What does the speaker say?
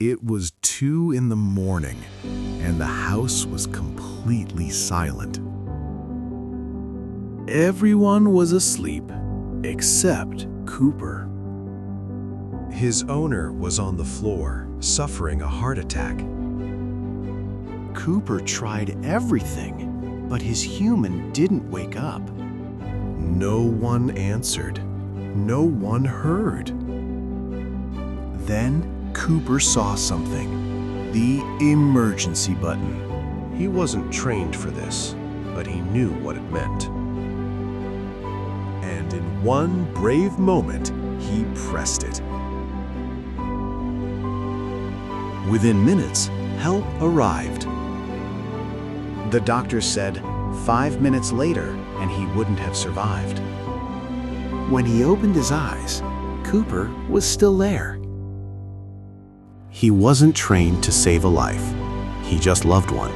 It was 2 in the morning, and the house was completely silent. Everyone was asleep except Cooper. His owner was on the floor, suffering a heart attack. Cooper tried everything, but his human didn't wake up. No one answered. No one heard. Then Cooper saw something. The emergency button. He wasn't trained for this, but he knew what it meant. And in one brave moment, he pressed it. Within minutes, help arrived. The doctor said 5 minutes later, and he wouldn't have survived. When he opened his eyes, Cooper was still there. He wasn't trained to save a life. He just loved one.